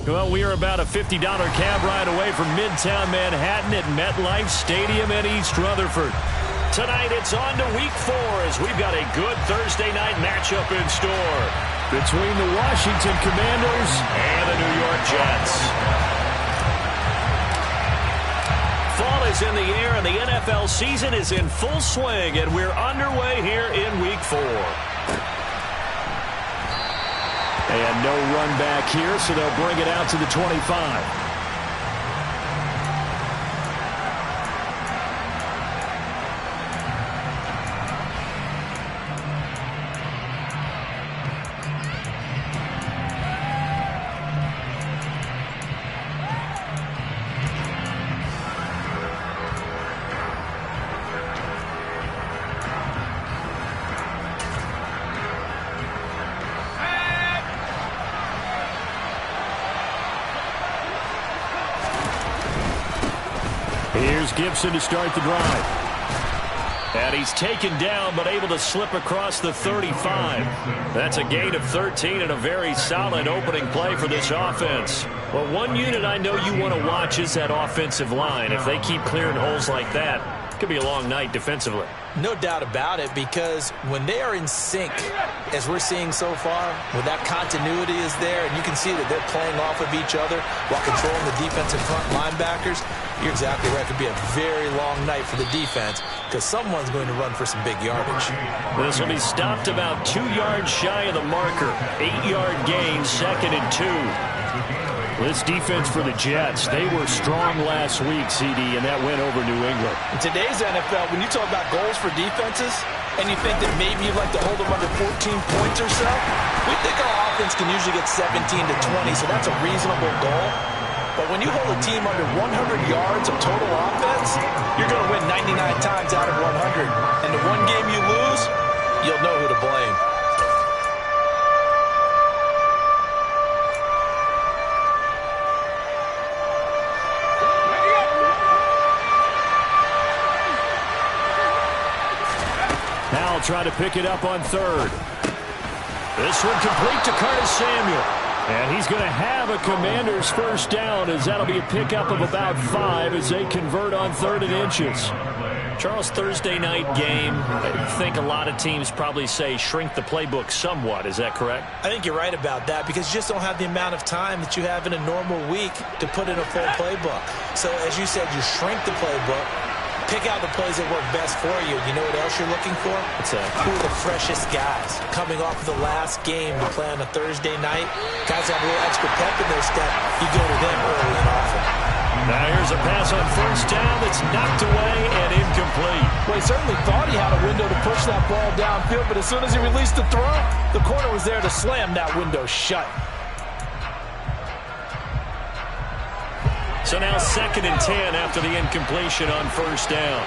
Well, we are about a $50 cab ride away from Midtown Manhattan at MetLife Stadium in East Rutherford. Tonight, it's on to Week 4 as we've got a good Thursday night matchup in store between the Washington Commanders and the New York Jets. Fall is in the air, and the NFL season is in full swing, and we're underway here in Week 4. And no run back here, so they'll bring it out to the 25. Here's Gibson to start the drive. And he's taken down, but able to slip across the 35. That's a gain of 13 and a very solid opening play for this offense. Well, one unit I know you want to watch is that offensive line. If they keep clearing holes like that, it could be a long night defensively. No doubt about it, because when they are in sync, as we're seeing so far, when that continuity is there, and you can see that they're playing off of each other while controlling the defensive front linebackers, you're exactly right. It could be a very long night for the defense because someone's going to run for some big yardage. This will be stopped about 2 yards shy of the marker. 8-yard gain, 2nd and 2. This defense for the Jets, they were strong last week, CD, and that went over New England. In today's NFL, when you talk about goals for defenses, and you think that maybe you'd like to hold them under 14 points or so, we think our offense can usually get 17 to 20, so that's a reasonable goal. But when you hold a team under 100 yards of total offense, you're going to win 99 times out of 100. And the one game you lose, you'll know who to blame. Now try to pick it up on 3rd. This one complete to Curtis Samuel. And he's going to have a Commander's first down, as that'll be a pickup of about 5 as they convert on 3rd and inches. Charles, Thursday night game, I think a lot of teams probably say shrink the playbook somewhat. Is that correct? I think you're right about that, because you just don't have the amount of time that you have in a normal week to put in a full playbook. So, as you said, you shrink the playbook. Pick out the plays that work best for you. You know what else you're looking for? Who are the freshest guys coming off of the last game to play on a Thursday night? Guys have a little extra pep in their step. You go to them early and often. Now here's a pass on 1st down that's knocked away and incomplete. Well, he certainly thought he had a window to push that ball downfield, but as soon as he released the throw, the corner was there to slam that window shut. So now 2nd and 10 after the incompletion on 1st down.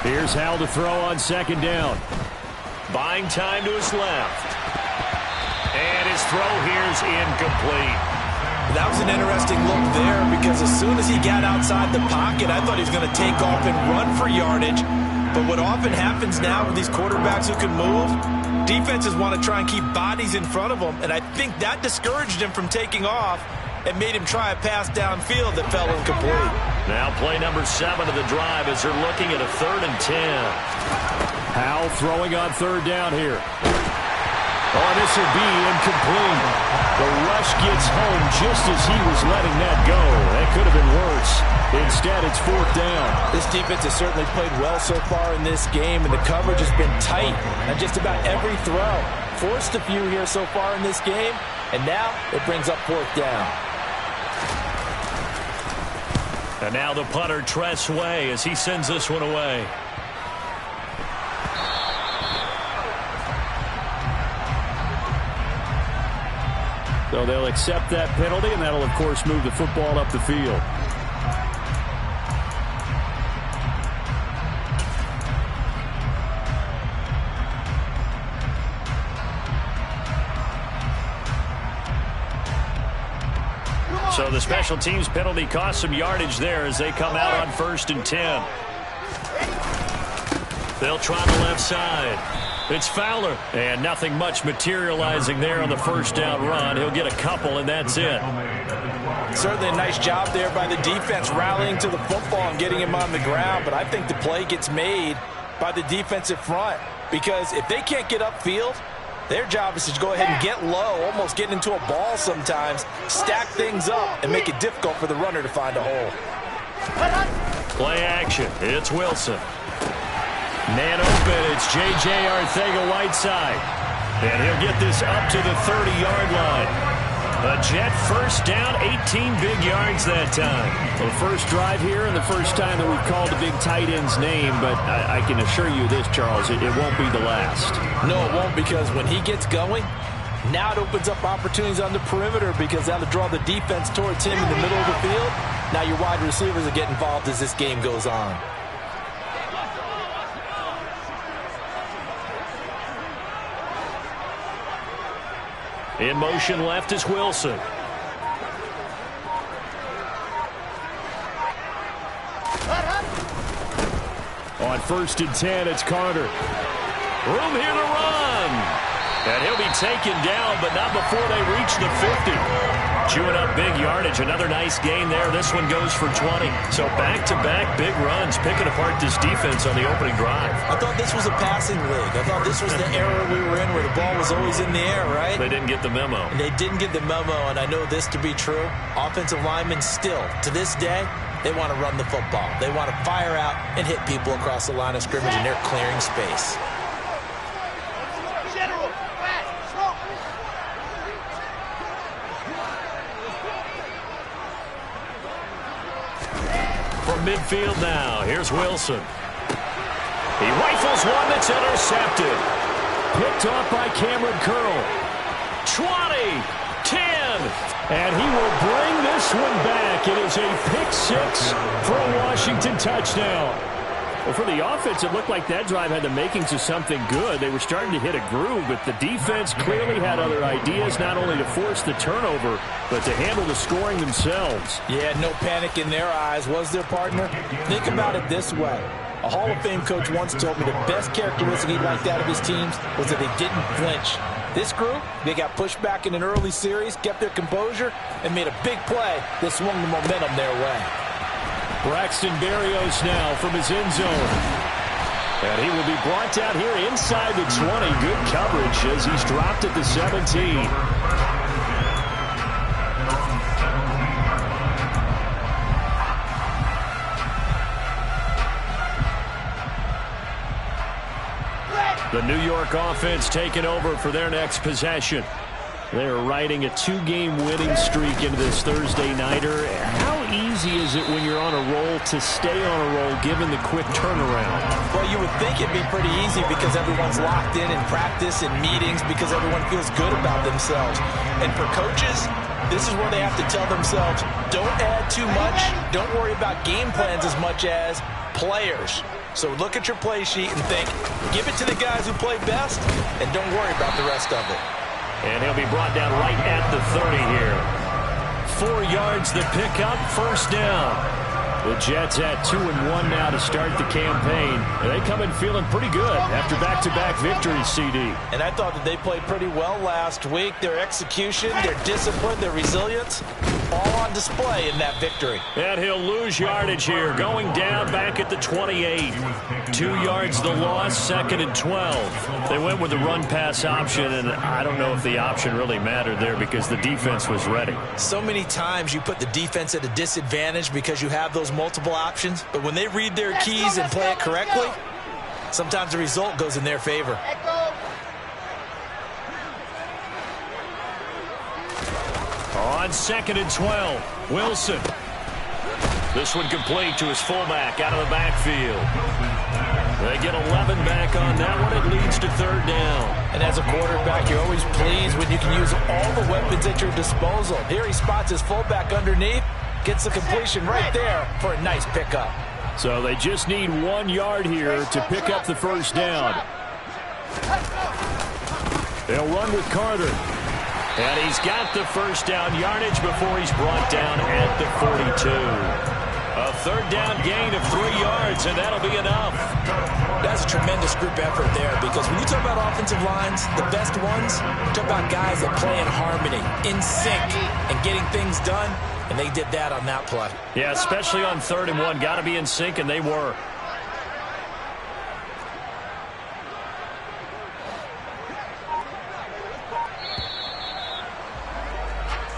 Here's Hal to throw on 2nd down. Buying time to his left. And his throw here's incomplete. That was an interesting look there, because as soon as he got outside the pocket, I thought he was going to take off and run for yardage. But what often happens now with these quarterbacks who can move, defenses want to try and keep bodies in front of them, and I think that discouraged him from taking off and made him try a pass downfield that fell incomplete. Now play number 7 of the drive as they're looking at a 3rd and 10. Howell throwing on 3rd down here. Oh, this will be incomplete. The rush gets home just as he was letting that go. That could have been worse. Instead, it's 4th down. This defense has certainly played well so far in this game, and the coverage has been tight on just about every throw. Forced a few here so far in this game, and now it brings up 4th down. And now the punter, Tress Way, as he sends this one away. So they'll accept that penalty, and that'll, of course, move the football up the field. So the special teams penalty cost some yardage there as they come out on 1st and 10. They'll try the left side. It's Fowler, and nothing much materializing there on the first down run. He'll get a couple, and that's it. Certainly a nice job there by the defense rallying to the football and getting him on the ground, but I think the play gets made by the defensive front because if they can't get upfield, their job is to go ahead and get low, almost get into a ball sometimes, stack things up, and make it difficult for the runner to find a hole. Play action. It's Wilson. Man open. It's J.J. Arcega-Whiteside. And he'll get this up to the 30-yard line. A Jet first down, 18 big yards that time. Well, the first drive here and the first time that we've called a big tight end's name, but I can assure you this, Charles, it won't be the last. No, it won't, because when he gets going, now it opens up opportunities on the perimeter because that'll draw the defense towards him in the middle of the field. Now your wide receivers will get involved as this game goes on. In motion left is Wilson. On 1st and 10, it's Carter. Room here to run. And he'll be taken down, but not before they reach the 50. Chewing up big yardage. Another nice gain there. This one goes for 20. So back-to-back big runs, picking apart this defense on the opening drive. I thought this was a passing league. I thought this was the era we were in where the ball was always in the air, right? They didn't get the memo. And they didn't get the memo, and I know this to be true. Offensive linemen still, to this day, they want to run the football. They want to fire out and hit people across the line of scrimmage, and they're clearing space. From midfield now, here's Wilson. He rifles one that's intercepted. Picked off by Cameron Curl. 20, 10, and he will bring this one back. It is a pick-6 for a Washington touchdown. Well, for the offense, it looked like that drive had the makings of something good. They were starting to hit a groove, but the defense clearly had other ideas, not only to force the turnover, but to handle the scoring themselves. Yeah, no panic in their eyes, was their partner? Think about it this way. A Hall of Fame coach once told me the best characteristic he liked out of his teams was that they didn't flinch. This group, they got pushed back in an early series, kept their composure, and made a big play that swung the momentum their way. Braxton Berrios now from his end zone. And he will be brought down here inside the 20. Good coverage as he's dropped at the 17. The New York offense taking over for their next possession. They're riding a 2-game winning streak into this Thursday nighter. How easy is it when you're on a roll to stay on a roll given the quick turnaround? Well, you would think it'd be pretty easy because everyone's locked in practice and meetings because everyone feels good about themselves. And for coaches, this is where they have to tell themselves, don't add too much. Don't worry about game plans as much as players. So look at your play sheet and think, give it to the guys who play best and don't worry about the rest of it. And he'll be brought down right at the 30 here. 4 yards the pickup, first down. The Jets at 2-1 now to start the campaign. And they come in feeling pretty good after back-to-back victories, CD. And I thought that they played pretty well last week. Their execution, their discipline, their resilience, all on display in that victory. And he'll lose yardage here, going down back at the 28. 2 yards the loss, 2nd and 12. They went with the run-pass option, and I don't know if the option really mattered there because the defense was ready. So many times you put the defense at a disadvantage because you have those multiple options, but when they read their keys and play it correctly, sometimes the result goes in their favor. On 2nd and 12, Wilson. This one complete to his fullback out of the backfield. They get 11 back on that one. It leads to 3rd down. And as a quarterback, you're always pleased when you can use all the weapons at your disposal. Here he spots his fullback underneath, gets the completion right there for a nice pickup. So they just need 1 yard here to pick up the first down. They'll run with Carter. And he's got the first down yardage before he's brought down at the 42. A third down gain of 3 yards, and that'll be enough. That's a tremendous group effort there, because when you talk about offensive lines, the best ones, you talk about guys that play in harmony, in sync, and getting things done, and they did that on that play. Yeah, especially on 3rd and 1. Got to be in sync, and they were.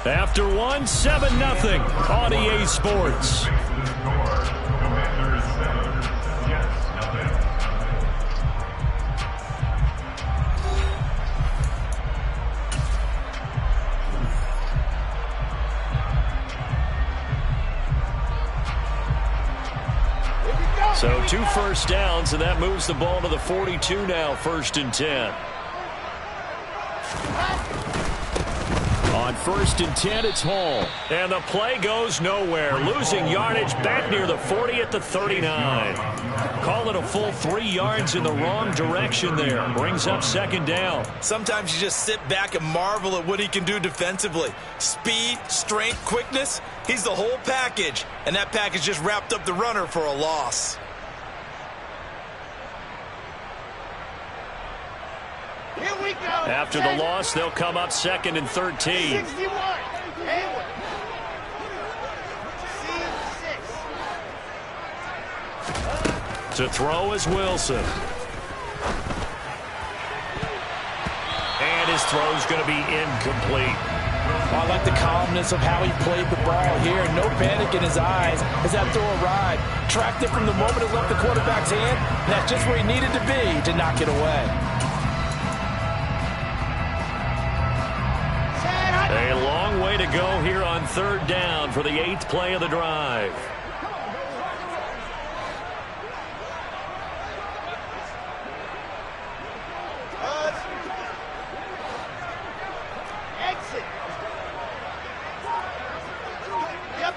After 1, 7-0 on EA Sports. So 2 first downs, and that moves the ball to the 42 now, 1st and 10. On 1st and 10, it's Hall. And the play goes nowhere. Losing yardage back near the 40 at the 39. Call it a full 3 yards in the wrong direction there. Brings up 2nd down. Sometimes you just sit back and marvel at what he can do defensively. Speed, strength, quickness. He's the whole package. And that package just wrapped up the runner for a loss. After the loss, they'll come up 2nd and 13. To throw is Wilson. And his throw's going to be incomplete. I like the calmness of how he played the ball here. No panic in his eyes as that throw arrived. Tracked it from the moment it left the quarterback's hand. And that's just where he needed to be to knock it away. A long way to go here on 3rd down for the 8th play of the drive. Exit. Yep.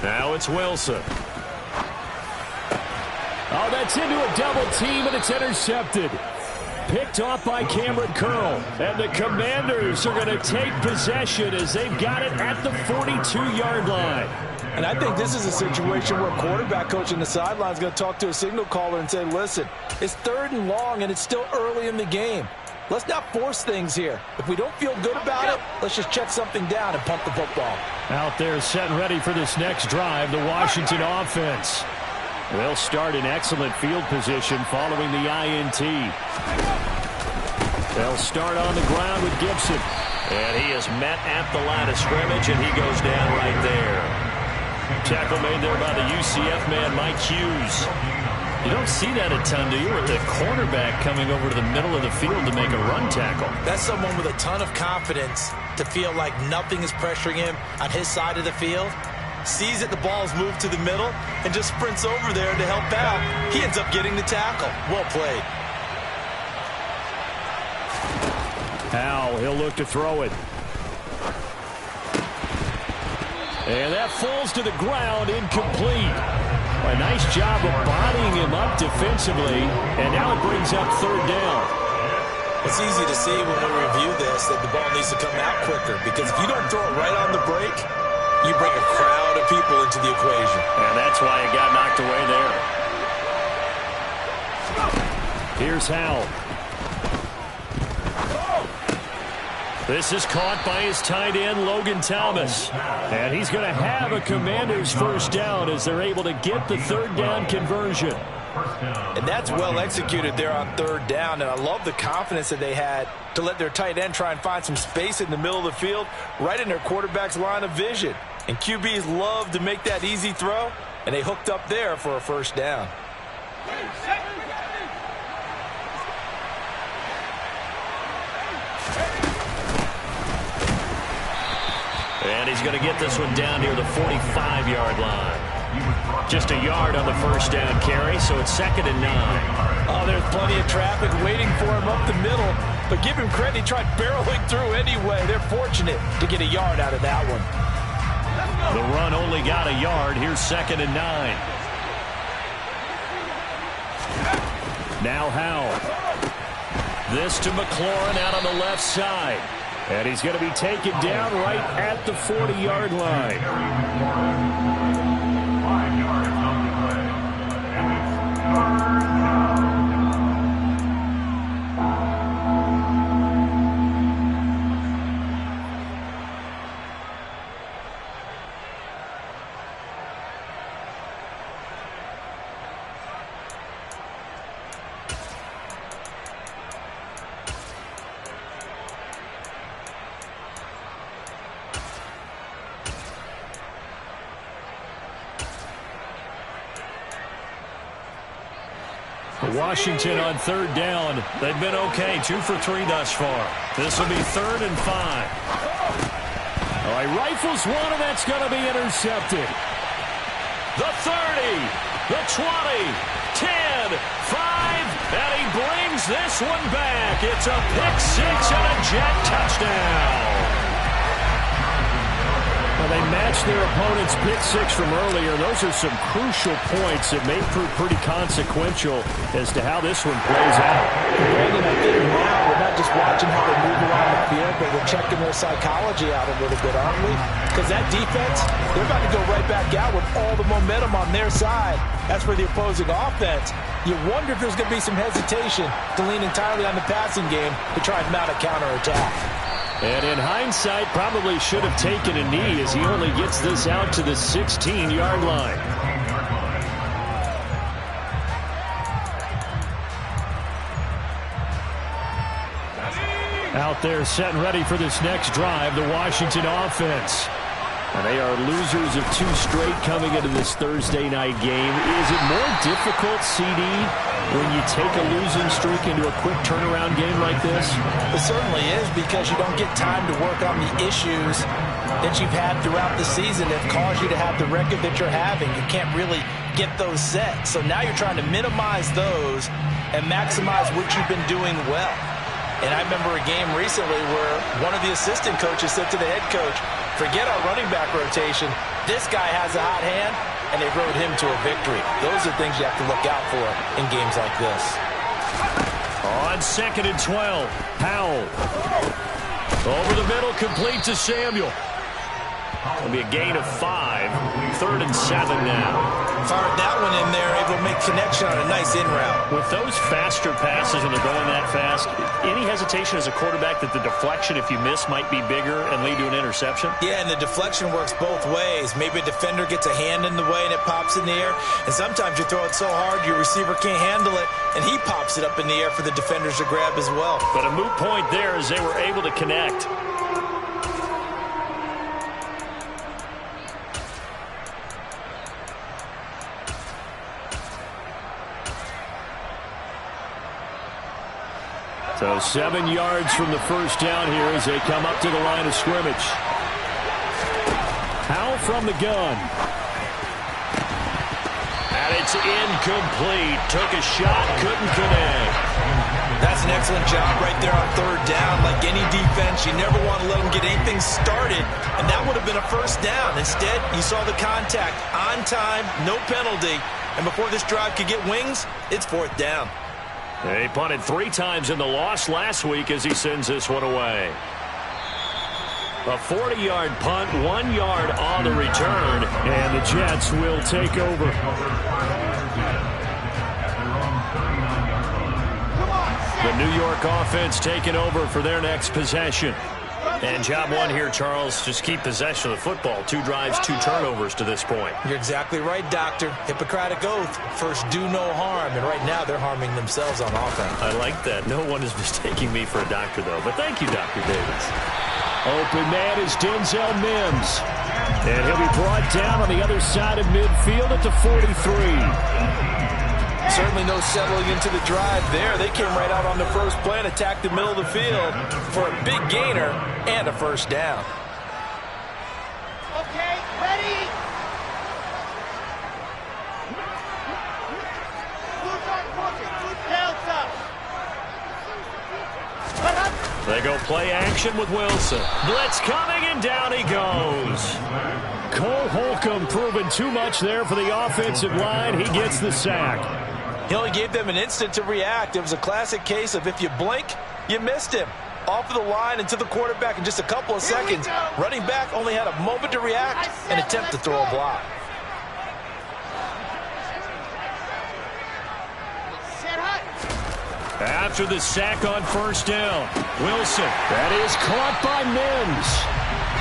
Now it's Wilson. Oh, that's into a double team, and it's intercepted. Picked off by Cameron Curl. And the Commanders are going to take possession as they've got it at the 42-yard line. And I think this is a situation where a quarterback coach in the sideline is going to talk to a signal caller and say, listen, it's 3rd and long, and it's still early in the game. Let's not force things here. If we don't feel good about it, let's just check something down and pump the football. Out there set and ready for this next drive, the Washington offense. They'll start in excellent field position following the INT. They'll start on the ground with Gibson. And he is met at the line of scrimmage, and he goes down right there. Tackle made there by the UCF man, Mike Hughes. You don't see that a ton, do you? With the cornerback coming over to the middle of the field to make a run tackle. That's someone with a ton of confidence to feel like nothing is pressuring him on his side of the field. Sees that the ball's moved to the middle and just sprints over there to help out. He ends up getting the tackle. Well played. Howell, he'll look to throw it. And that falls to the ground, incomplete. A nice job of bodying him up defensively, and now it brings up 3rd down. It's easy to see when we review this that the ball needs to come out quicker, because if you don't throw it right on the break, you bring a crowd of people into the equation. And that's why it got knocked away there. Here's Howell. This is caught by his tight end, Logan Thomas. And he's going to have a Commanders 1st down as they're able to get the 3rd down conversion. And that's well executed there on 3rd down. And I love the confidence that they had to let their tight end try and find some space in the middle of the field, right in their quarterback's line of vision. And QBs love to make that easy throw, and they hooked up there for a 1st down. And he's going to get this one down near the 45-yard line. Just a yard on the 1st down carry, so it's 2nd and 9. Oh, there's plenty of traffic waiting for him up the middle. But give him credit, he tried barreling through anyway. They're fortunate to get a yard out of that one. The run only got a yard. Here's 2nd and 9. Now Howell. This to McLaurin out on the left side. And he's going to be taken down right at the 40-yard line. 5 yards on the play. And it's third down. Washington on third down. They've been okay, 2 for 3 thus far. This will be 3rd and 5. All right, rifles one, and that's going to be intercepted. The 30, the 20, 10, 5, and he brings this one back. It's a pick-6 and a Jet touchdown. Well, they matched their opponent's pick-6 from earlier. Those are some crucial points that may prove pretty consequential as to how this one plays out. Brandon, I think now we're not just watching how they move around the field, but we're checking their psychology out a little bit, aren't we? Because that defense, they're about to go right back out with all the momentum on their side. That's for the opposing offense. You wonder if there's going to be some hesitation to lean entirely on the passing game to try and mount a counterattack. And in hindsight, probably should have taken a knee as he only gets this out to the 16-yard line. Out there set and ready for this next drive, the Washington offense. And they are losers of 2 straight coming into this Thursday night game. Is it more difficult, CD, when you take a losing streak into a quick turnaround game like this? It certainly is, because you don't get time to work on the issues that you've had throughout the season that caused you to have the record that you're having. You can't really get those set. So now you're trying to minimize those and maximize what you've been doing well. And I remember a game recently where one of the assistant coaches said to the head coach, forget our running back rotation. This guy has a hot hand, and they rode him to a victory. Those are things you have to look out for in games like this. On 2nd and 12, Powell. Over the middle, complete to Samuel. It'll be a gain of 5. 3rd and 7 now. Fired that one in there, able to make connection on a nice in route. With those faster passes and they're going that fast, any hesitation as a quarterback that the deflection, if you miss, might be bigger and lead to an interception? Yeah, and the deflection works both ways. Maybe a defender gets a hand in the way and it pops in the air. And sometimes you throw it so hard your receiver can't handle it, and he pops it up in the air for the defenders to grab as well. But a moot point there as they were able to connect. So 7 yards from the first down here as they come up to the line of scrimmage. Powell from the gun. And it's incomplete. Took a shot, couldn't connect. That's an excellent job right there on 3rd down. Like any defense, you never want to let them get anything started, and that would have been a first down. Instead, you saw the contact on time, no penalty, and before this drive could get wings, it's 4th down. They punted 3 times in the loss last week as he sends this one away. A 40-yard punt, 1 yard on the return, and the Jets will take over. The New York offense taking over for their next possession. And job 1 here, Charles, just keep possession of the football. 2 drives, 2 turnovers to this point. You're exactly right, Doctor. Hippocratic oath. First, do no harm. And right now, they're harming themselves on offense. I like that. No one is mistaking me for a doctor, though. But thank you, Dr. Davis. Open man is Denzel Mims. And he'll be brought down on the other side of midfield at the 43. Certainly no settling into the drive there. They came right out on the first play and attacked the middle of the field for a big gainer and a first down. Okay, ready? They go play action with Wilson. Blitz coming, and down he goes. Cole Holcomb proving too much there for the offensive line. He gets the sack. He only gave them an instant to react. It was a classic case of if you blink, you missed him. off of the line and to the quarterback in just a couple of seconds. Running back only had a moment to react and attempt to throw a block. After the sack on first down, Wilson. That is caught by Mims.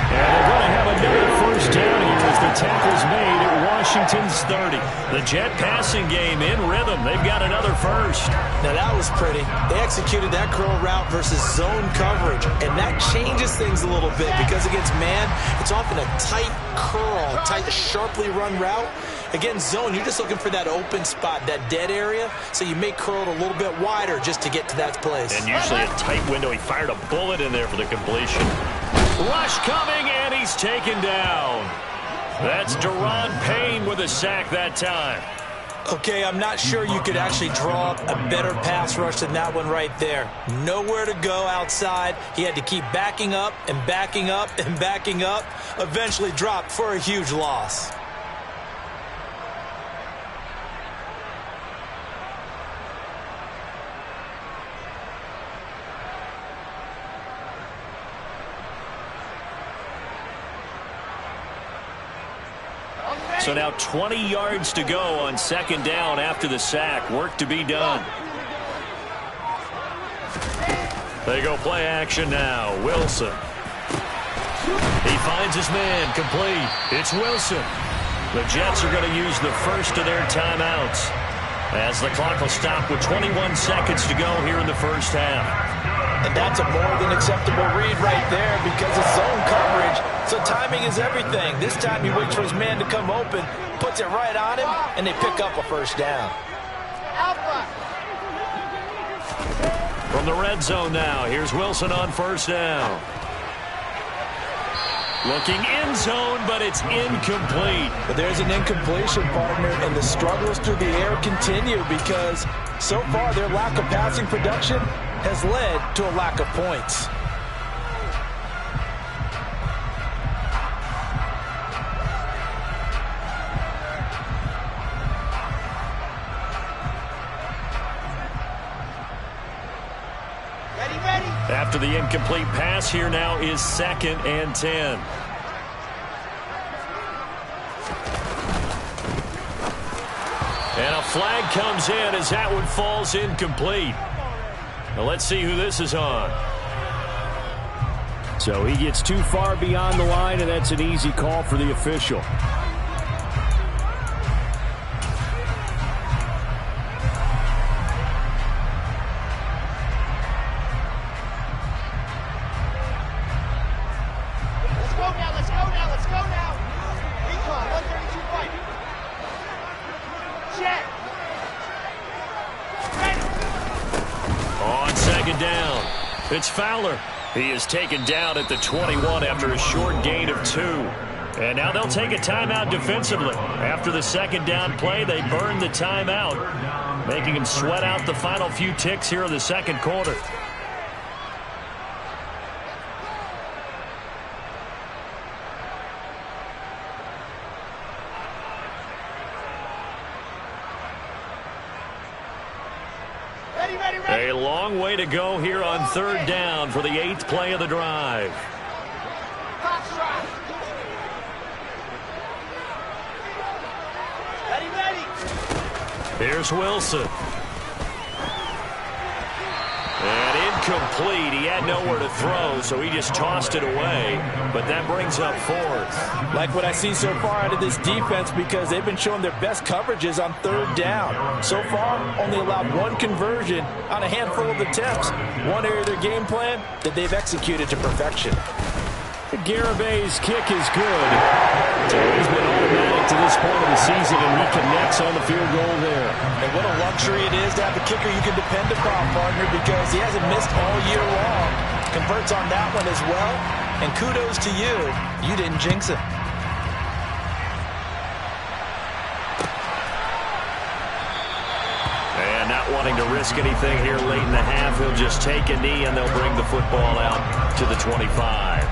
And they're going to have another first down here as the tackle's made at Washington's 30. The Jet passing game in rhythm. They've got another first. Now that was pretty. They executed that curl route versus zone coverage, and that changes things a little bit because against man, it's often a tight curl, tight, sharply run route. Against zone, you're just looking for that open spot, that dead area, so you may curl it a little bit wider just to get to that place. And usually a tight window. He fired a bullet in there for the completion. Rush coming, and he's taken down. That's Deron Payne with a sack that time. Okay, I'm not sure you could actually draw up a better pass rush than that one right there. Nowhere to go outside. He had to keep backing up and backing up and backing up. Eventually dropped for a huge loss. So now 20 yards to go on second down after the sack. Work to be done. They go play action now. Wilson. He finds his man complete. It's Wilson. The Jets are going to use the first of their timeouts as the clock will stop with 21 seconds to go here in the first half. And that's a more than acceptable read right there because it's zone coverage. So timing is everything. This time he waits for his man to come open, puts it right on him, and they pick up a first down. From the red zone now, here's Wilson on first down. Looking in zone, but it's incomplete. But there's an incompletion, partner, and the struggles through the air continue because so far their lack of passing production has led to a lack of points. After the incomplete pass, here now is 2nd and 10. And a flag comes in as that one falls incomplete. Now let's see who this is on. So he gets too far beyond the line, and that's an easy call for the official. It's Fowler. He is taken down at the 21 after a short gain of 2. And now they'll take a timeout defensively. After the second down play, they burn the timeout, making him sweat out the final few ticks here in the second quarter. A long way to go here on third down for the 8th play of the drive. Here's Wilson. And incomplete. He had nowhere to throw, so he just tossed it away. But that brings up 4th. Like what I see so far out of this defense because they've been showing their best coverages on third down. So far, only allowed 1 conversion on a handful of attempts. One area of their game plan that they've executed to perfection. Garabay's kick is good. So he's been automatic to this point of the season, and he connects on the field goal there. And what a luxury it is to have a kicker you can depend upon, partner, because he hasn't missed all year long. Converts on that one as well. And kudos to you. You didn't jinx it. And not wanting to risk anything here late in the half, he'll just take a knee, and they'll bring the football out to the 25.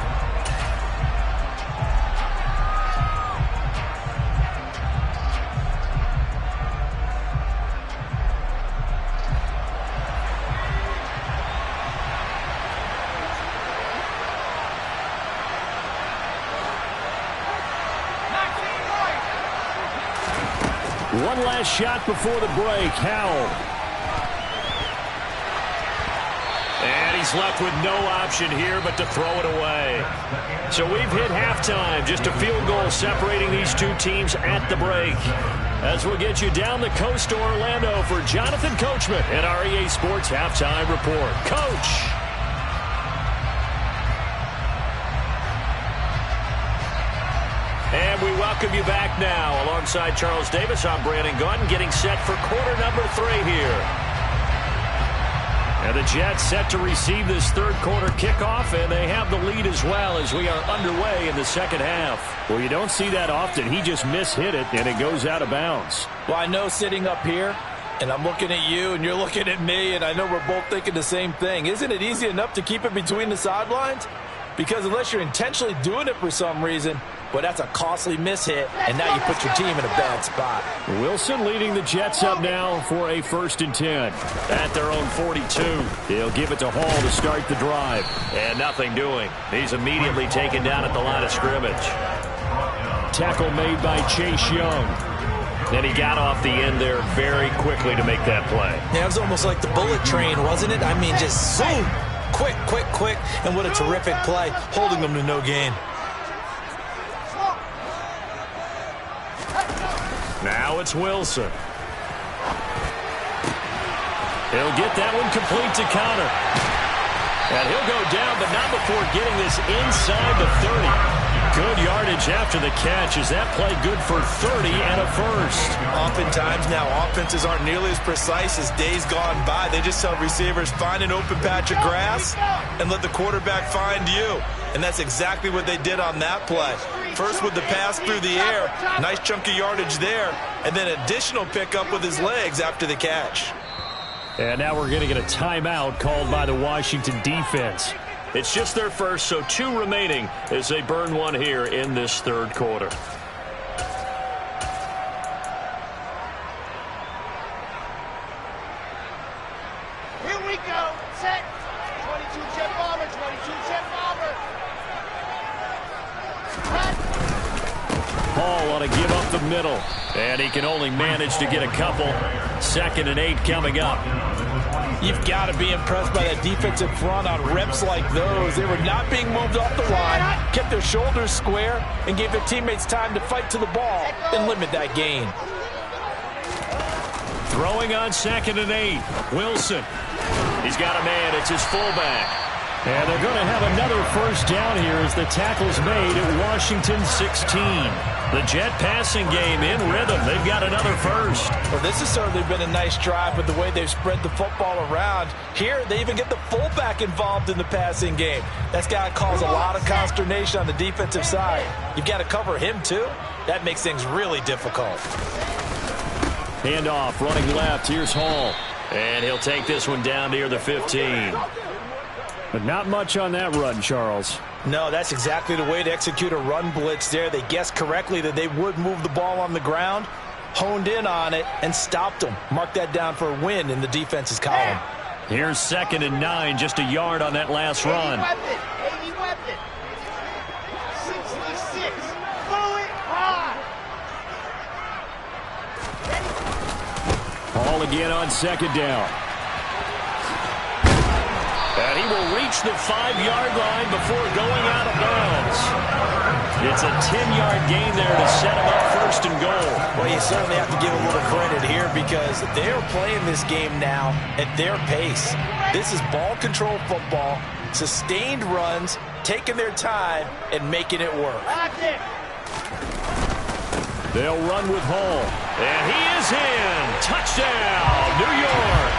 One last shot before the break. Howell. And he's left with no option here but to throw it away. So we've hit halftime. Just a field goal separating these two teams at the break. As we'll get you down the coast to Orlando for Jonathan Coachman and our EA Sports Halftime Report. Coach. And we welcome you back now. Alongside Charles Davis, I'm Brandon Gaudin, getting set for quarter number 3 here. And the Jets set to receive this third quarter kickoff, and they have the lead as well as we are underway in the second half. Well, you don't see that often. He just mishit it, and it goes out of bounds. Well, I know sitting up here, and I'm looking at you, and you're looking at me, and I know we're both thinking the same thing. Isn't it easy enough to keep it between the sidelines? Because unless you're intentionally doing it for some reason, well, that's a costly mishit, and now you put your team in a bad spot. Wilson leading the Jets up now for a 1st and 10. At their own 42. He'll give it to Hall to start the drive. And nothing doing. He's immediately taken down at the line of scrimmage. Tackle made by Chase Young. Then he got off the end there very quickly to make that play. Yeah, it was almost like the bullet train, wasn't it? I mean, just zoom. Quick, quick, quick. And what a terrific play, holding them to no gain. Now it's Wilson. He'll get that one complete to counter. And he'll go down, but not before getting this inside the 30. Good yardage after the catch. Is that play good for 30 and a first? Oftentimes now offenses aren't nearly as precise as days gone by. They just tell receivers, find an open patch of grass and let the quarterback find you. And that's exactly what they did on that play. First with the pass through the air, nice chunk of yardage there, and then additional pickup with his legs after the catch. And now we're going to get a timeout called by the Washington defense. It's just their first, so 2 remaining as they burn one here in this third quarter. Here we go. Set. 22 jet bomber, 22 jet bomber. Hall ought to give up the middle. And he can only manage to get a couple. 2nd and 8 coming up. You've got to be impressed by that defensive front on reps like those. They were not being moved off the line, kept their shoulders square, and gave their teammates time to fight to the ball and limit that gain. Throwing on 2nd and 8. Wilson. He's got a man. It's his fullback. And they're going to have another first down here as the tackle's made at Washington 16. The Jet passing game in rhythm. They've got another first. Well, this has certainly been a nice drive with the way they've spread the football around. Here, they even get the fullback involved in the passing game. That's got to cause a lot of consternation on the defensive side. You've got to cover him, too. That makes things really difficult. Handoff, running left. Here's Hall. And he'll take this one down near the 15. But not much on that run, Charles. No, that's exactly the way to execute a run blitz there. They guessed correctly that they would move the ball on the ground, honed in on it, and stopped them. Mark that down for a win in the defense's column. Here's 2nd and 9, just a yard on that last run. 80 weapon. 66. Throw it hard. Hall again on 2nd down. And he will reach the 5-yard line before going out of bounds. It's a 10-yard gain there to set him up 1st and goal. Well, you certainly have to give a little credit here because they're playing this game now at their pace. This is ball control football, sustained runs, taking their time, and making it work. They'll run with Hall. And he is in. Touchdown, New York.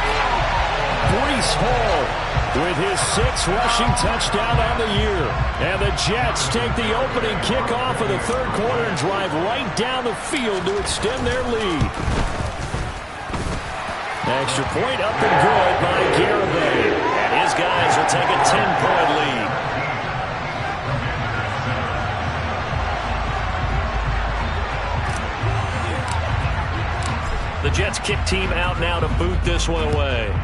Breece Hall with his 6th rushing touchdown on the year. And the Jets take the opening kickoff of the third quarter and drive right down the field to extend their lead. Extra point up and good by Garibay. And his guys will take a 10-point lead. The Jets kick team out now to boot this one away.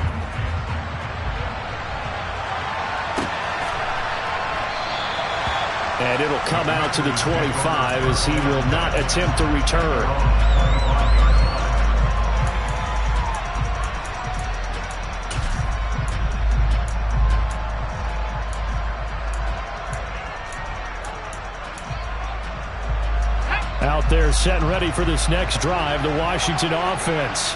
And it'll come out to the 25 as he will not attempt to return. out there setting ready for this next drive, the Washington offense.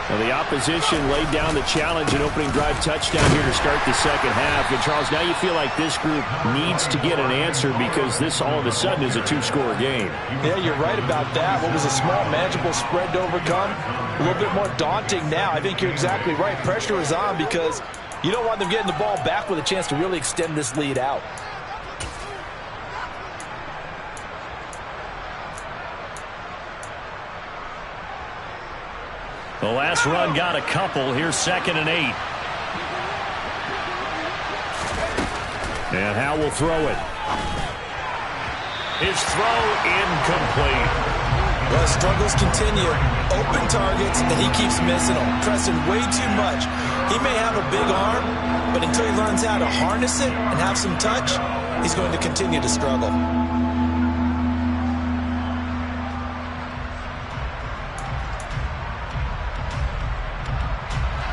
Well, the opposition laid down the challenge and opening drive touchdown here to start the second half. And, Charles, now you feel like this group needs to get an answer because this all of a sudden is a two-score game. Yeah, you're right about that. What was a small, manageable spread to overcome? A little bit more daunting now. I think you're exactly right. Pressure is on because you don't want them getting the ball back with a chance to really extend this lead out. The last run got a couple. Here's 2nd and 8. And Howe will throw it. His throw incomplete. Well, struggles continue. Open targets, and he keeps missing them. Pressing way too much. He may have a big arm, but until he learns how to harness it and have some touch, he's going to continue to struggle.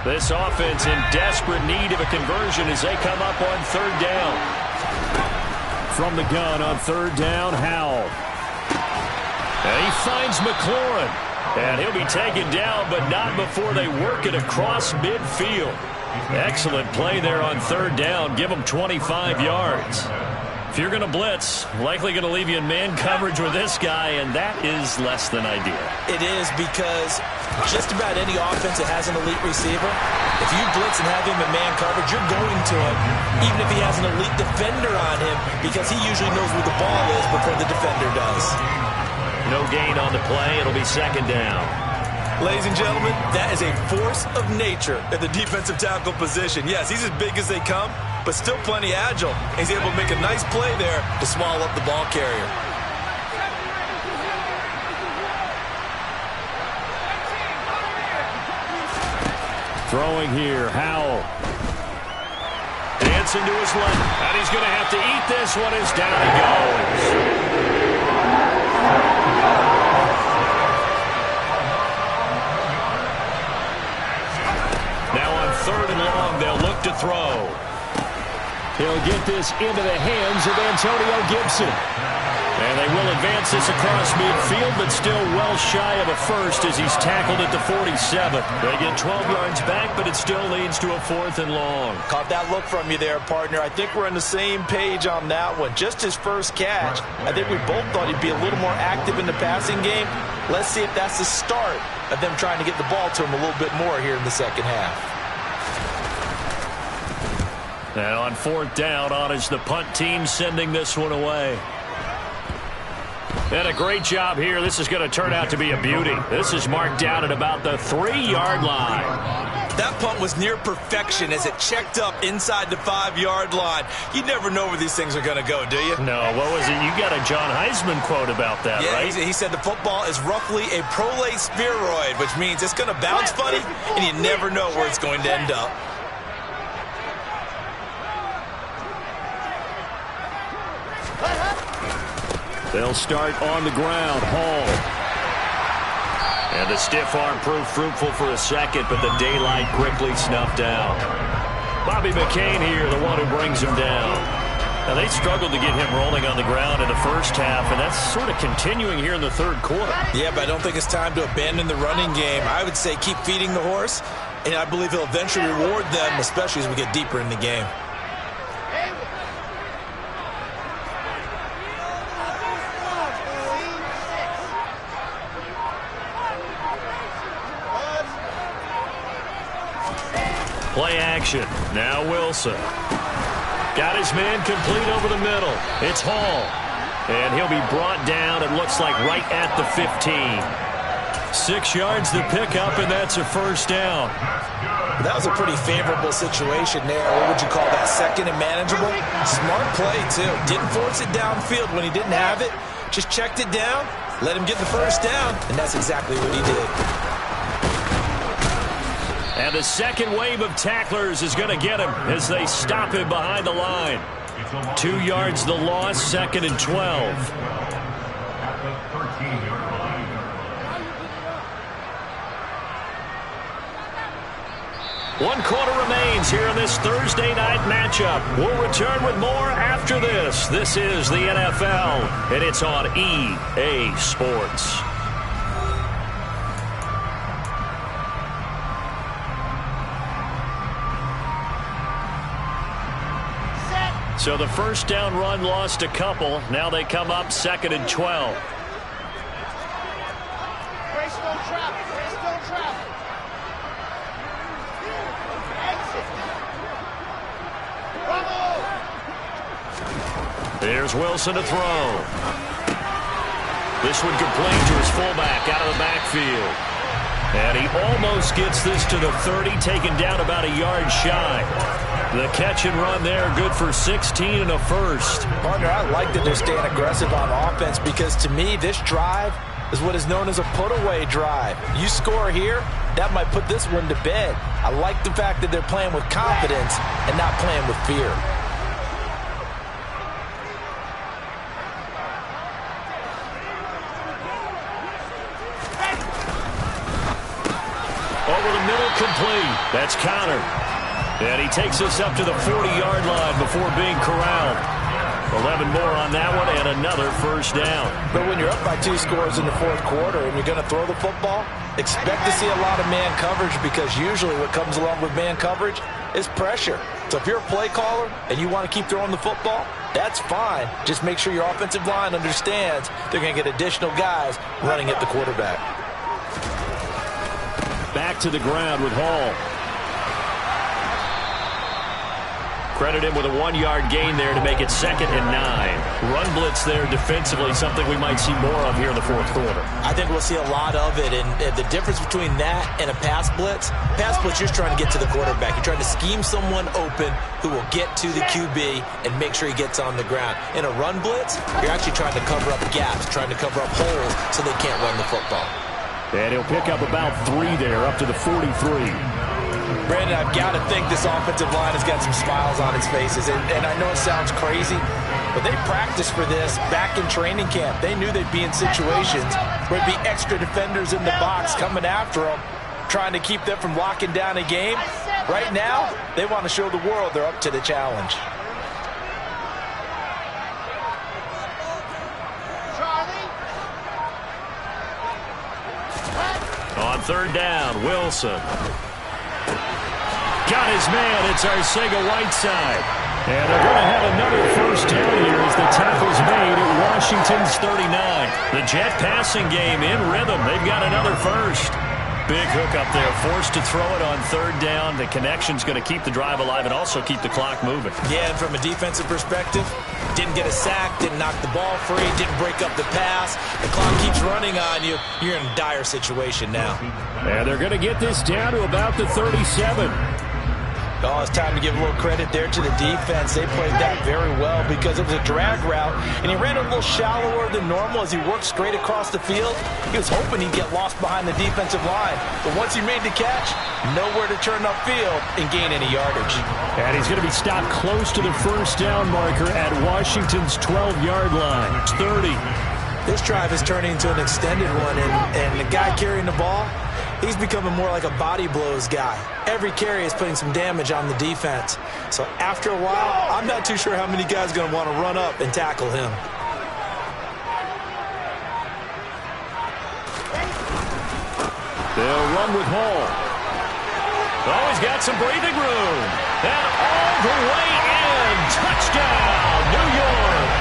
This offense in desperate need of a conversion as they come up on 3rd down. From the gun on 3rd down, Howell. And he finds McLaurin. And he'll be taken down, but not before they work it across midfield. Excellent play there on 3rd down. Give them 25 yards. If you're going to blitz, likely going to leave you in man coverage with this guy, and that is less than ideal. It is because just about any offense that has an elite receiver, if you blitz and have him in man coverage, you're going to him, even if he has an elite defender on him, because he usually knows where the ball is before the defender does. No gain on the play. It'll be 2nd down. Ladies and gentlemen, that is a force of nature at the defensive tackle position. Yes, he's as big as they come, but still plenty agile. He's able to make a nice play there to swallow up the ball carrier. Throwing here, Howell. Dancing to his left, and he's going to have to eat this one as down he goes. Now on 3rd and long, they'll look to throw. He'll get this into the hands of Antonio Gibson. And they will advance this across midfield, but still well shy of a first as he's tackled at the 47. They get 12 yards back, but it still leads to a 4th and long. Caught that look from you there, partner. I think we're on the same page on that one. Just his first catch. I think we both thought he'd be a little more active in the passing game. Let's see if that's the start of them trying to get the ball to him a little bit more here in the second half. And on 4th down, on is the punt team sending this one away. And a great job here. This is going to turn out to be a beauty. This is marked down at about the 3-yard line. That punt was near perfection as it checked up inside the 5-yard line. You never know where these things are going to go, do you? No, what was it? You got a John Heisman quote about that, yeah, right? He said the football is roughly a prolate spheroid, which means it's going to bounce funny, and you never know where it's going to end up. They'll start on the ground. Hall. And the stiff arm proved fruitful for a second, but the daylight quickly snuffed out. Bobby McCain here, the one who brings him down. Now, they struggled to get him rolling on the ground in the first half, and that's sort of continuing here in the 3rd quarter. Yeah, but I don't think it's time to abandon the running game. I would say keep feeding the horse, and I believe he'll eventually reward them, especially as we get deeper in the game. Play action. Now Wilson. Got his man complete over the middle. It's Hall. And he'll be brought down, it looks like, right at the 15. 6 yards to pick up, and that's a 1st down. That was a pretty favorable situation there. What would you call that? 2nd and manageable? Smart play, too. Didn't force it downfield when he didn't have it. Just checked it down, let him get the 1st down, and that's exactly what he did. And the second wave of tacklers is going to get him as they stop him behind the line. 2 yards the loss, 2nd and 12. 1 quarter remains here in this Thursday night matchup. We'll return with more after this. This is the NFL, and it's on EA Sports. So the first down run lost a couple. Now they come up 2nd and 12. Brace, don't trap. Brace, don't trap. Exit. Bravo. There's Wilson to throw. This one complete to his fullback out of the backfield. And he almost gets this to the 30, taken down about a yard shy. The catch and run there, good for 16 and a first. Partner, I like that they're staying aggressive on offense because to me, this drive is what is known as a put-away drive. You score here, that might put this one to bed. I like the fact that they're playing with confidence and not playing with fear. Over the middle, complete. That's countered. And he takes us up to the 40-yard line before being corralled. 11 more on that one and another first down. But when you're up by 2 scores in the 4th quarter and you're going to throw the football, expect to see a lot of man coverage because usually what comes along with man coverage is pressure. So if you're a play caller and you want to keep throwing the football, that's fine. Just make sure your offensive line understands they're going to get additional guys running at the quarterback. Back to the ground with Hall. Credit him with a 1-yard gain there to make it 2nd and 9. Run blitz there defensively, something we might see more of here in the 4th quarter. I think we'll see a lot of it, and the difference between that and a pass blitz, you're just trying to get to the quarterback. You're trying to scheme someone open who will get to the QB and make sure he gets on the ground. In a run blitz, you're actually trying to cover up gaps, trying to cover up holes so they can't run the football. And he'll pick up about 3 there, up to the 43. Brandon, I've got to think this offensive line has got some smiles on its faces. And I know it sounds crazy, but they practiced for this back in training camp. They knew they'd be in situations where there'd be extra defenders in the box coming after them, trying to keep them from locking down a game. Right now, they want to show the world they're up to the challenge. On 3rd down, Wilson. Got his man. It's Arcega-Whiteside. And they're going to have another first down here as the tackle's made at Washington's 39. The Jet passing game in rhythm. They've got another first. Big hook up there, forced to throw it on 3rd down. The connection's going to keep the drive alive and also keep the clock moving. Yeah, and from a defensive perspective, didn't get a sack, didn't knock the ball free, didn't break up the pass. The clock keeps running on you. You're in a dire situation now. And they're going to get this down to about the 37. Oh, it's time to give a little credit there to the defense. They played that very well because it was a drag route, and he ran a little shallower than normal as he worked straight across the field. He was hoping he'd get lost behind the defensive line, but once he made the catch, nowhere to turn upfield and gain any yardage. And he's going to be stopped close to the first down marker at Washington's 12-yard line. It's 30. This drive is turning into an extended one, and the guy carrying the ball, he's becoming more like a body blows guy. Every carry is putting some damage on the defense. So after a while, I'm not too sure how many guys are going to want to run up and tackle him. They'll run with Hall. Oh, he's got some breathing room. And all the way in. Touchdown, New York.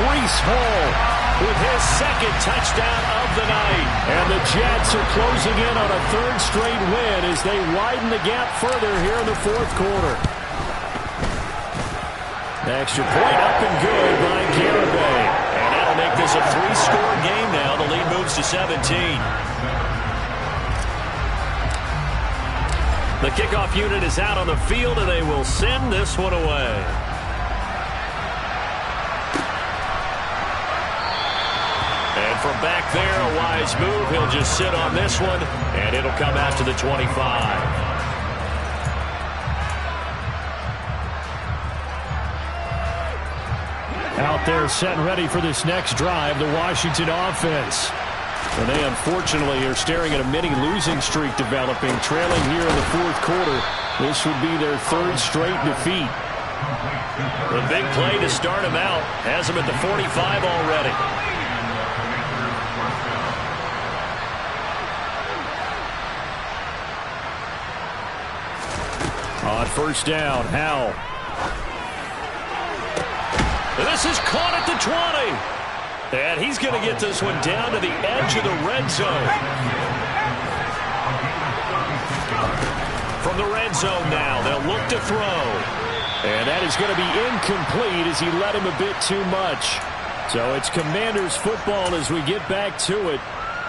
Breece Hall with his 2nd touchdown of the night. And the Jets are closing in on a 3rd straight win as they widen the gap further here in the 4th quarter. Extra point up and good by Garibay. And that'll make this a 3-score game now. The lead moves to 17. The kickoff unit is out on the field, and they will send this one away. And from back there, a wise move. He'll just sit on this one, and it'll come out to the 25. Out there set and ready for this next drive, the Washington offense. And they unfortunately are staring at a mini losing streak developing, trailing here in the fourth quarter. This would be their third straight defeat. The big play to start him out has him at the 45 already. On first down, Howell. This is caught at the 20. And he's going to get this one down to the edge of the red zone. From the red zone now, they'll look to throw. And that is going to be incomplete as he led him a bit too much. So it's Commanders football as we get back to it.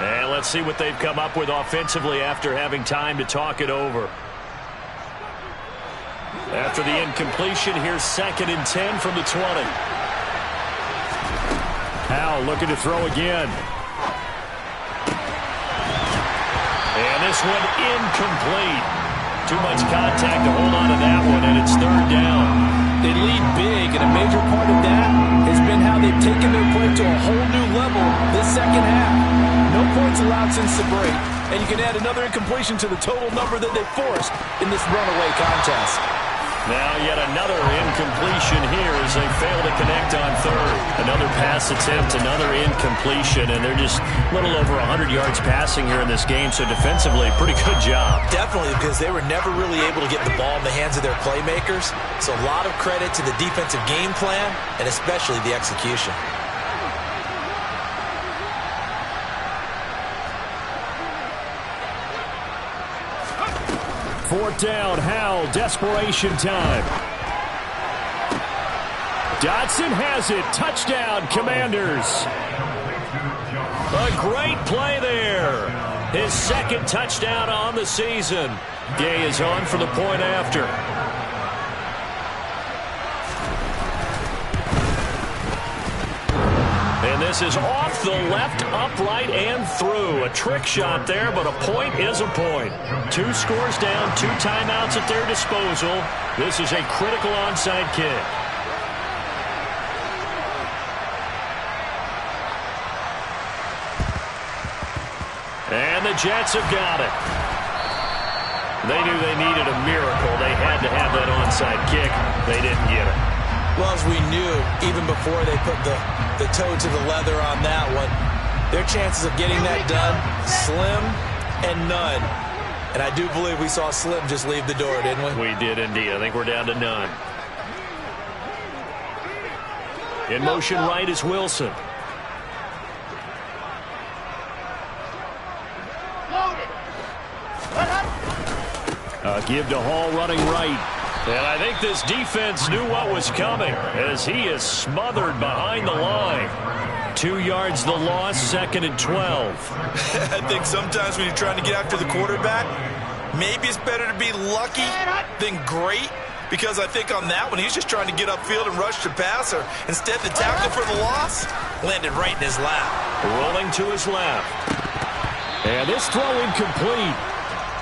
And let's see what they've come up with offensively after having time to talk it over. After the incompletion, here's 2nd and 10 from the 20. Howell looking to throw again. And this one incomplete. Too much contact to hold on to that one, and it's 3rd down. They lead big, and a major part of that has been how they've taken their play to a whole new level this second half. No points allowed since the break, and you can add another incompletion to the total number that they forced in this runaway contest. Now yet another incompletion here as they fail to connect on 3rd. Another pass attempt, another incompletion, and they're just a little over 100 yards passing here in this game, so defensively, pretty good job. Definitely, because they were never really able to get the ball in the hands of their playmakers, so a lot of credit to the defensive game plan and especially the execution. Fourth down, Howell, desperation time. Dotson has it, touchdown, Commanders. A great play there. His 2nd touchdown on the season. Gay is on for the point after. And this is off the left, upright, and through. A trick shot there, but a point is a point. 2 scores down, 2 timeouts at their disposal. This is a critical onside kick. And the Jets have got it. They knew they needed a miracle. They had to have that onside kick. They didn't get it. Well, as we knew, even before they put the toe to the leather on that one, their chances of getting that done, slim and none. And I do believe we saw Slim just leave the door, didn't we? We did indeed. I think we're down to none. In motion right is Wilson. Give to Hall running right. And I think this defense knew what was coming as he is smothered behind the line. 2 yards the loss, 2nd and 12. I think sometimes when you're trying to get after the quarterback, maybe it's better to be lucky than great, because I think on that one he's just trying to get upfield and rush the passer. Instead, the tackle for the loss landed right in his lap. Rolling to his left. And this throw incomplete.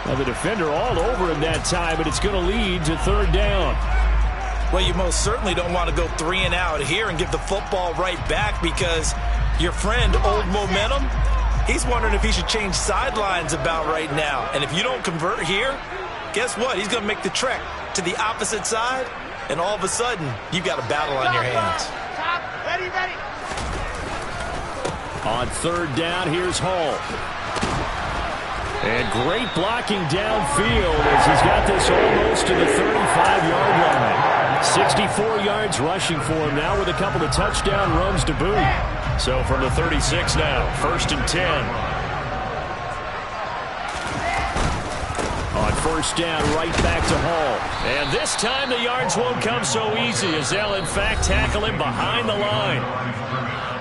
Now the defender all over him that time, but it's going to lead to 3rd down. Well, you most certainly don't want to go 3 and out here and give the football right back, because your friend, Old Momentum, he's wondering if he should change sidelines about right now. And if you don't convert here, guess what? He's going to make the trek to the opposite side, and all of a sudden, you've got a battle on your hands. Ready. On 3rd down, here's Hall. And great blocking downfield as he's got this almost to the 35-yard line. 64 yards rushing for him now with a couple of touchdown runs to boot. So from the 36 now, 1st and 10. On 1st down, right back to Hall. And this time the yards won't come so easy as they'll in fact tackle him behind the line.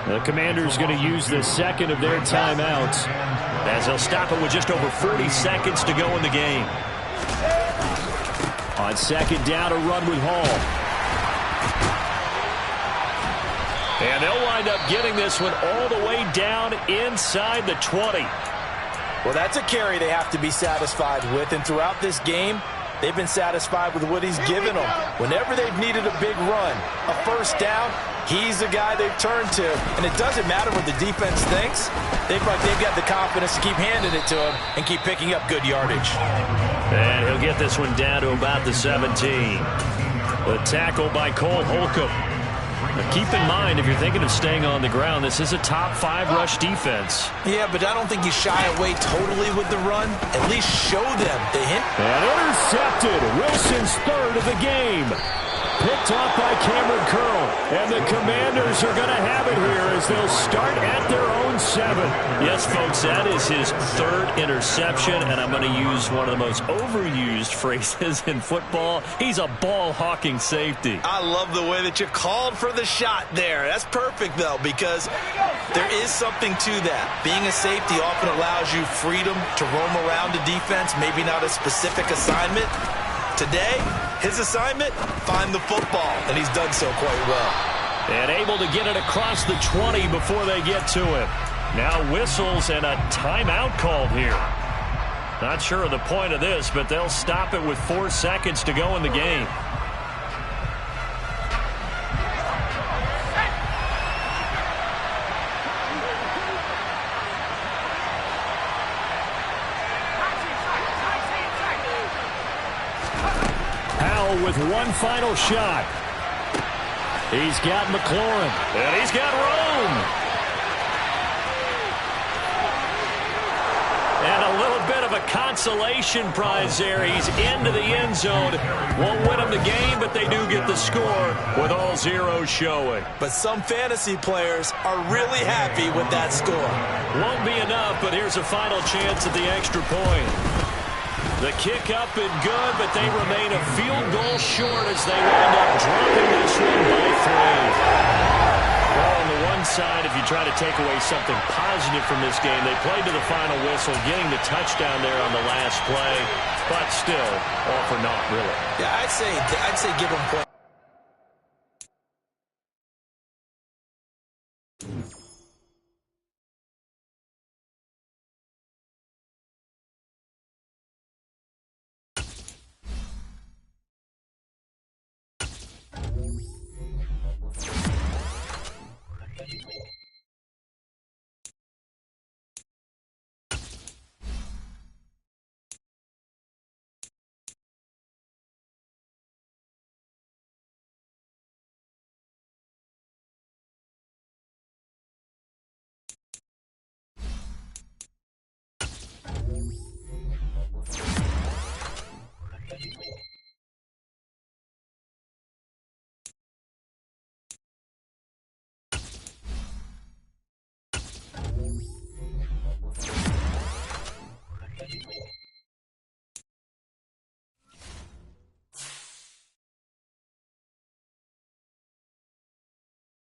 The Commanders going to use the 2nd of their timeouts as they'll stop it with just over 40 seconds to go in the game. On 2nd down, a run with Hall. And they'll wind up getting this one all the way down inside the 20. Well, that's a carry they have to be satisfied with, and throughout this game, they've been satisfied with what he's given them. Whenever they've needed a big run, a 1st down, He's the guy they've turned to, and it doesn't matter what the defense thinks. They've got the confidence to keep handing it to him and keep picking up good yardage. And he'll get this one down to about the 17. The tackle by Cole Holcomb. Now keep in mind, if you're thinking of staying on the ground, this is a top 5 rush defense. Yeah, but I don't think you shy away totally with the run. At least show them the hint. And intercepted. Wilson's 3rd of the game. Picked off by Cameron Curl. And the Commanders are going to have it here as they'll start at their own 7. Yes, folks, that is his 3rd interception, and I'm going to use one of the most overused phrases in football. He's a ball-hawking safety. I love the way that you called for the shot there. That's perfect, though, because there is something to that. Being a safety often allows you freedom to roam around the defense, maybe not a specific assignment. Today, his assignment, find the football, and he's done so quite well. And able to get it across the 20 before they get to him. Now whistles and a timeout called here. Not sure of the point of this, but they'll stop it with 4 seconds to go in the game. With one final shot. He's got McLaurin. And he's got Rome. And a little bit of a consolation prize there. He's into the end zone. Won't win them the game, but they do get the score with all zeros showing. But some fantasy players are really happy with that score. Won't be enough, but here's a final chance at the extra point. The kick up and good, but they remain a field goal short as they wind up dropping this one by 3. Well, on the one side, if you try to take away something positive from this game, they played to the final whistle, getting the touchdown there on the last play, but still, all for naught, really. Yeah, I'd say give them points.